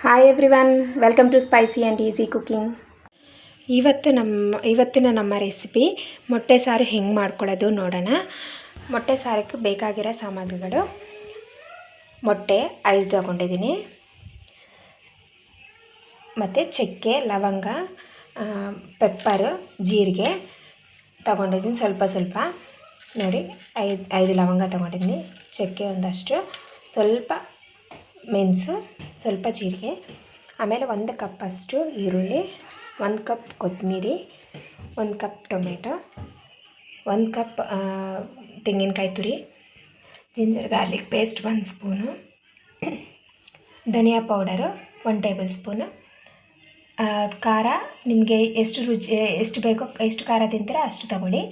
Hi everyone, welcome to spicy and easy cooking. ಇವತ್ತಿನ ನಮ್ಮ recipe ಮೊಟ್ಟೆ ಸಾರು ಹೆಂಗೆ ಮಾಡ್ಕೊಳ್ಳೋದು ನೋಡೋಣ. ಮೊಟ್ಟೆ ಸಾರಕ್ಕೆ ಬೇಕಾಗಿರೋ ಸಾಮಗ್ರಿಗಳು: ಮೊಟ್ಟೆ 5 ತಗೊಂಡಿದ್ದೀನಿ, ಮತ್ತು ಚಕ್ಕೆ, ಲವಂಗ, ಪೆಪ್ಪರು, ಜೀರಿಗೆ ತಗೊಂಡಿದ್ದೀನಿ. ಸ್ವಲ್ಪ ನೋಡಿ, 5 ಲವಂಗ ತಗೊಂಡಿದ್ದೀನಿ, ಚಕ್ಕೆ ಒಂದಷ್ಟು, ಸ್ವಲ್ಪ ಮೆಣಸು, ಸ್ವಲ್ಪ ಜೀರಿಗೆ, ಆಮೇಲೆ 1 ಕಪ್ಪಷ್ಟು ಈರುಳ್ಳಿ, 1 ಕಪ್ ಕೊತ್ತಂಬರಿ, 1 ಕಪ್ ಟೊಮೆಟೊ, 1 ಕಪ್ ತೆಂಗಿನಕಾಯಿ ತುರಿ, ಜಿಂಜರ್ ಗಾರ್ಲಿಕ್ ಪೇಸ್ಟ್ 1 ಸ್ಪೂನು, ಧನಿಯಾ ಪೌಡರು 1 ಟೇಬಲ್ ಸ್ಪೂನು, ಖಾರ ನಿಮಗೆ ಎಷ್ಟು ಬೇಕೋ, ಎಷ್ಟು ಖಾರ ತಿಂತೀರೋ ಅಷ್ಟು ತಗೊಳ್ಳಿ,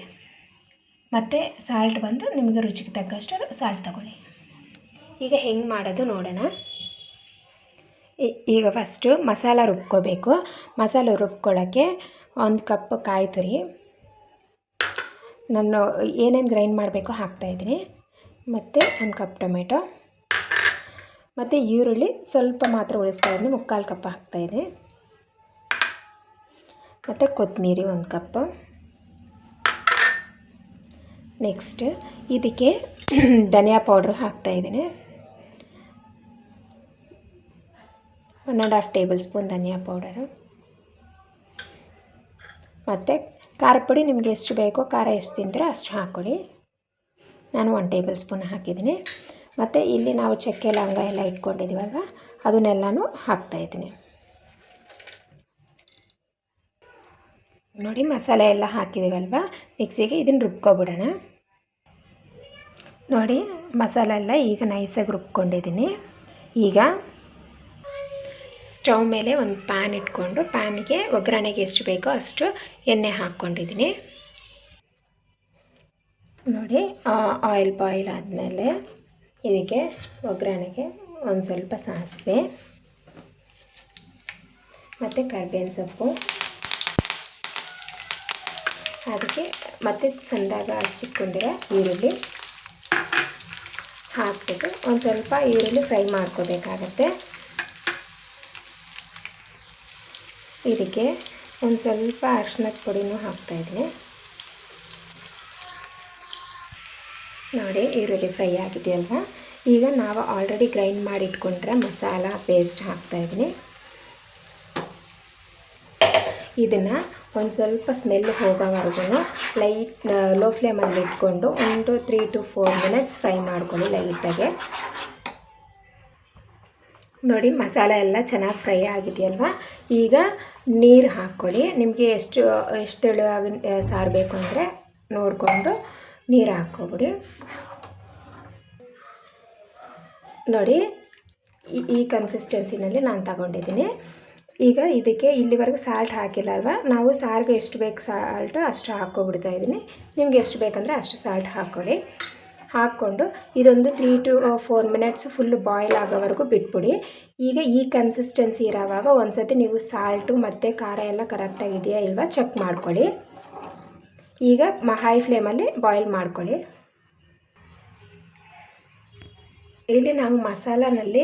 ಮತ್ತು ಸಾಲ್ಟ್ ಬಂದು ನಿಮಗೆ ರುಚಿಗೆ ತಕ್ಕಷ್ಟು ಸಾಲ್ಟ್ ತಗೊಳ್ಳಿ. ಈಗ ಹೆಂಗೆ ಮಾಡೋದು ನೋಡೋಣ. ಈಗ ಫಸ್ಟು ಮಸಾಲ ರುಬ್ಕೋಬೇಕು. ಮಸಾಲೆ ರುಬ್ಕೊಳ್ಳೋಕ್ಕೆ 1 ಕಪ್ ಕಾಯಿ ತುರಿ, ನಾನು ಏನೇನು ಗ್ರೈಂಡ್ ಮಾಡಬೇಕು ಹಾಕ್ತಾಯಿದ್ದೀನಿ, ಮತ್ತು 1 ಕಪ್ ಟೊಮೆಟೊ, ಮತ್ತು ಈರುಳ್ಳಿ ಸ್ವಲ್ಪ ಮಾತ್ರ ಉಳಿಸ್ತಾಯಿದ್ದೀನಿ, 3/4 ಕಪ್ ಹಾಕ್ತಾಯಿದೆ, ಮತ್ತು ಕೊತ್ತಂಬರಿ 1 ಕಪ್. ನೆಕ್ಸ್ಟ್ ಇದಕ್ಕೆ ಧನಿಯಾ ಪೌಡ್ರ್ ಹಾಕ್ತಾಯಿದ್ದೀನಿ, 1.5 ಟೇಬಲ್ ಸ್ಪೂನ್ ಧನಿಯಾ ಪೌಡರು, ಮತ್ತು ಖಾರ ಪುಡಿ ನಿಮಗೆ ಎಷ್ಟು ಬೇಕೋ, ಖಾರ ಎಷ್ಟು ತಿಂತೀರೋ ಅಷ್ಟು ಹಾಕ್ಕೊಳ್ಳಿ. ನಾನು 1 ಟೇಬಲ್ ಸ್ಪೂನ್ ಹಾಕಿದ್ದೀನಿ. ಮತ್ತು ಇಲ್ಲಿ ನಾವು ಚಕ್ಕೆ ಲವಂಗ ಎಲ್ಲ ಇಟ್ಕೊಂಡಿದ್ದೀವಲ್ವ, ಅದನ್ನೆಲ್ಲನೂ ಹಾಕ್ತಾಯಿದ್ದೀನಿ. ನೋಡಿ, ಮಸಾಲೆ ಎಲ್ಲ ಹಾಕಿದ್ದೀವಲ್ವ ಮಿಕ್ಸಿಗೆ, ಇದನ್ನು ರುಬ್ಕೊಬಿಡೋಣ. ನೋಡಿ, ಮಸಾಲೆ ಎಲ್ಲ ಈಗ ನೈಸಾಗಿ ರುಬ್ಕೊಂಡಿದ್ದೀನಿ. ಈಗ ಸ್ಟವ್ ಮೇಲೆ ಒಂದು ಪ್ಯಾನ್ ಇಟ್ಕೊಂಡು, ಪ್ಯಾನಿಗೆ ಒಗ್ಗರಣೆಗೆ ಎಷ್ಟು ಬೇಕೋ ಅಷ್ಟು ಎಣ್ಣೆ ಹಾಕ್ಕೊಂಡಿದ್ದೀನಿ. ನೋಡಿ, ಆಯಿಲ್ ಬಾಯ್ಲ್ ಆದಮೇಲೆ ಇದಕ್ಕೆ ಒಗ್ಗರಣೆಗೆ ಒಂದು ಸ್ವಲ್ಪ ಸಾಸಿವೆ, ಮತ್ತು ಕರಿಬೇವಿನ ಸೊಪ್ಪು, ಅದಕ್ಕೆ ಮತ್ತು ಸಣ್ಣದಾಗಿ ಹಚ್ಚಿಟ್ಕೊಂಡಿರೋ ಈರುಳ್ಳಿ ಹಾಕ್ಬಿಟ್ಟು ಒಂದು ಸ್ವಲ್ಪ ಈರುಳ್ಳಿ ಫ್ರೈ ಮಾಡ್ಕೋಬೇಕಾಗತ್ತೆ. ಇದಕ್ಕೆ ಒಂದು ಸ್ವಲ್ಪ ಅರಿಶಿಣದ ಪುಡಿನೂ ಹಾಕ್ತಾಯಿದ್ದೀನಿ. ನೋಡಿ, ಈರುಳ್ಳಿ ಫ್ರೈ ಆಗಿದೆಯಲ್ವ, ಈಗ ನಾವು ಆಲ್ರೆಡಿ ಗ್ರೈಂಡ್ ಮಾಡಿ ಇಟ್ಕೊಂಡ್ರೆ ಮಸಾಲ ಪೇಸ್ಟ್ ಹಾಕ್ತಾಯಿದ್ದೀನಿ. ಇದನ್ನು ಒಂದು ಸ್ವಲ್ಪ ಸ್ಮೆಲ್ ಹೋಗೋವರೆಗೂ ಲೋ ಫ್ಲೇಮಲ್ಲಿ ಇಟ್ಕೊಂಡು ಒಂದು 3 to 4 ಮಿನಿಟ್ಸ್ ಫ್ರೈ ಮಾಡ್ಕೊಳ್ಳಿ ಲೈಟಾಗೆ. ನೋಡಿ, ಮಸಾಲ ಎಲ್ಲ ಚೆನ್ನಾಗಿ ಫ್ರೈ ಆಗಿದೆಯಲ್ವ, ಈಗ ನೀರು ಹಾಕ್ಕೊಳ್ಳಿ. ನಿಮಗೆ ಎಷ್ಟು ತೆಳುವಾಗಿ ಸಾರು ಬೇಕು ಅಂದರೆ ನೋಡಿಕೊಂಡು ನೀರು ಹಾಕ್ಕೊಬಿಡಿ. ನೋಡಿ, ಈ ಕನ್ಸಿಸ್ಟೆನ್ಸಿನಲ್ಲಿ ನಾನು ತಗೊಂಡಿದ್ದೀನಿ. ಈಗ ಇದಕ್ಕೆ ಇಲ್ಲಿವರೆಗೂ ಸಾಲ್ಟ್ ಹಾಕಿಲ್ಲ ಅಲ್ವ, ನಾವು ಸಾರಿಗೆ ಎಷ್ಟು ಬೇಕು ಸಾಲ್ಟು ಅಷ್ಟು ಹಾಕ್ಕೊಬಿಡ್ತಾ ಇದ್ದೀನಿ. ನಿಮ್ಗೆ ಎಷ್ಟು ಬೇಕಂದರೆ ಅಷ್ಟು ಸಾಲ್ಟ್ ಹಾಕ್ಕೊಳ್ಳಿ. ಹಾಕ್ಕೊಂಡು ಇದೊಂದು 3 to 4 ಮಿನಿಟ್ಸ್ ಫುಲ್ಲು ಬಾಯ್ಲ್ ಆಗೋವರೆಗೂ ಬಿಟ್ಬಿಡಿ. ಈಗ ಈ ಕನ್ಸಿಸ್ಟೆನ್ಸಿ ಇರೋವಾಗ ಒಂದು ಸತಿ ನೀವು ಸಾಲ್ಟು ಮತ್ತು ಖಾರ ಎಲ್ಲ ಕರೆಕ್ಟಾಗಿದೆಯಾ ಇಲ್ವಾ ಚೆಕ್ ಮಾಡ್ಕೊಳ್ಳಿ. ಈಗ ಹೈ ಫ್ಲೇಮಲ್ಲಿ ಬಾಯ್ಲ್ ಮಾಡ್ಕೊಳ್ಳಿ. ಇಲ್ಲಿ ನಾವು ಮಸಾಲನಲ್ಲಿ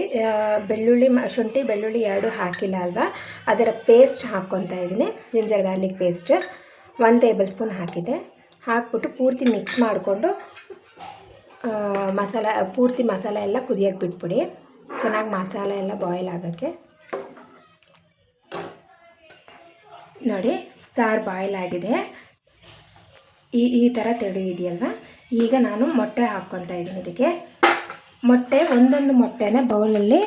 ಶುಂಠಿ ಬೆಳ್ಳುಳ್ಳಿ 2 ಹಾಕಿಲ್ಲ ಅಲ್ವಾ, ಅದರ ಪೇಸ್ಟ್ ಹಾಕ್ಕೊತಾ ಇದ್ದೀನಿ. Ginger garlic paste 1 table spoon ಹಾಕಿದೆ. ಹಾಕ್ಬಿಟ್ಟು ಪೂರ್ತಿ ಮಿಕ್ಸ್ ಮಾಡಿಕೊಂಡು ಪೂರ್ತಿ ಮಸಾಲ ಎಲ್ಲ ಕುದಿಯೋಕ್ಕೆ ಬಿಟ್ಬಿಡಿ, ಚೆನ್ನಾಗಿ ಮಸಾಲ ಎಲ್ಲ ಬಾಯ್ಲ್ ಆಗೋಕ್ಕೆ. ನೋಡಿ, ಸಾರು ಬಾಯ್ಲ್ ಆಗಿದೆ, ಈ ಥರ ತೆಳು ಇದೆಯಲ್ವ. ಈಗ ನಾನು ಮೊಟ್ಟೆ ಹಾಕ್ಕೊತಾ ಇದ್ದೀನಿ. ಇದಕ್ಕೆ ಒಂದೊಂದು ಮೊಟ್ಟೆನ ಬೌಲಲ್ಲಿ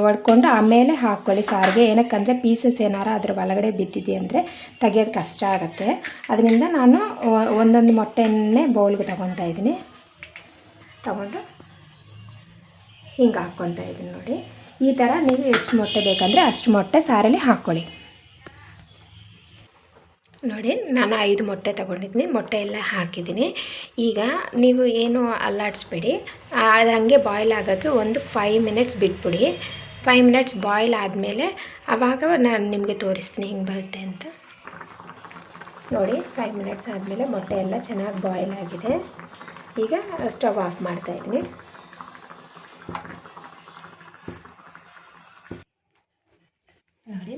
ಒಡ್ಕೊಂಡು ಆಮೇಲೆ ಹಾಕ್ಕೊಳ್ಳಿ ಸಾರಿಗೆ. ಏನಕ್ಕಂದರೆ ಪೀಸಸ್ ಏನಾರು ಅದ್ರ ಒಳಗಡೆ ಬಿದ್ದಿದೆ ಅಂದರೆ ತೆಗಿಯೋದು ಕಷ್ಟ ಆಗುತ್ತೆ. ಅದರಿಂದ ನಾನು ಒಂದೊಂದು ಮೊಟ್ಟೆಯನ್ನೇ ಬೌಲ್ಗೆ ತೊಗೊತಾ ಇದ್ದೀನಿ. ತಗೊಂಡು ಹಿಂಗೆ ಹಾಕ್ಕೊತಾ ಇದ್ದೀನಿ. ನೋಡಿ, ಈ ಥರ ನೀವು ಎಷ್ಟು ಮೊಟ್ಟೆ ಬೇಕಂದರೆ ಅಷ್ಟು ಮೊಟ್ಟೆ ಸಾರಲ್ಲಿ ಹಾಕ್ಕೊಳ್ಳಿ. ನೋಡಿ, ನಾನು 5 ಮೊಟ್ಟೆ ತೊಗೊಂಡಿದ್ದೀನಿ, ಮೊಟ್ಟೆ ಎಲ್ಲ ಹಾಕಿದ್ದೀನಿ. ಈಗ ನೀವು ಏನು ಅಲ್ಲಾಡಿಸ್ಬೇಡಿ, ಅದು ಹಾಗೆ ಬಾಯ್ಲ್ ಆಗೋಕ್ಕೆ ಒಂದು 5 ಮಿನಿಟ್ಸ್ ಬಿಟ್ಬಿಡಿ. 5 ಮಿನಿಟ್ಸ್ ಬಾಯ್ಲ್ ಆದಮೇಲೆ ಆವಾಗ ನಾನು ನಿಮಗೆ ತೋರಿಸ್ತೀನಿ ಹೆಂಗೆ ಬರುತ್ತೆ ಅಂತ. ನೋಡಿ, 5 ಮಿನಿಟ್ಸ್ ಆದಮೇಲೆ ಮೊಟ್ಟೆ ಎಲ್ಲ ಚೆನ್ನಾಗಿ ಬಾಯ್ಲ್ ಆಗಿದೆ. ಈಗ ಸ್ಟವ್ ಆಫ್ ಮಾಡ್ತಾಯಿದ್ದೀನಿ.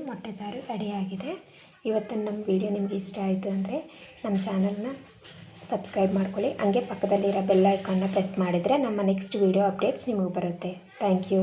ಮೊಟ್ಟೆ ಸಾರು ರೆಡಿಯಾಗಿದೆ. ಇವತ್ತಿನ ನಮ್ಮ ವಿಡಿಯೋ ನಿಮ್ಗೆ ಇಷ್ಟ ಆಯಿತು ಅಂದರೆ ನಮ್ಮ ಚಾನಲ್ನ ಸಬ್ಸ್ಕ್ರೈಬ್ ಮಾಡ್ಕೊಳ್ಳಿ. ಹಂಗೆ ಪಕ್ಕದಲ್ಲಿರೋ ಬೆಲ್ ಐಕಾನ್ನ ಪ್ರೆಸ್ ಮಾಡಿದರೆ ನಮ್ಮ ನೆಕ್ಸ್ಟ್ ವಿಡಿಯೋ ಅಪ್ಡೇಟ್ಸ್ ನಿಮಗೆ ಬರುತ್ತೆ. Thank you.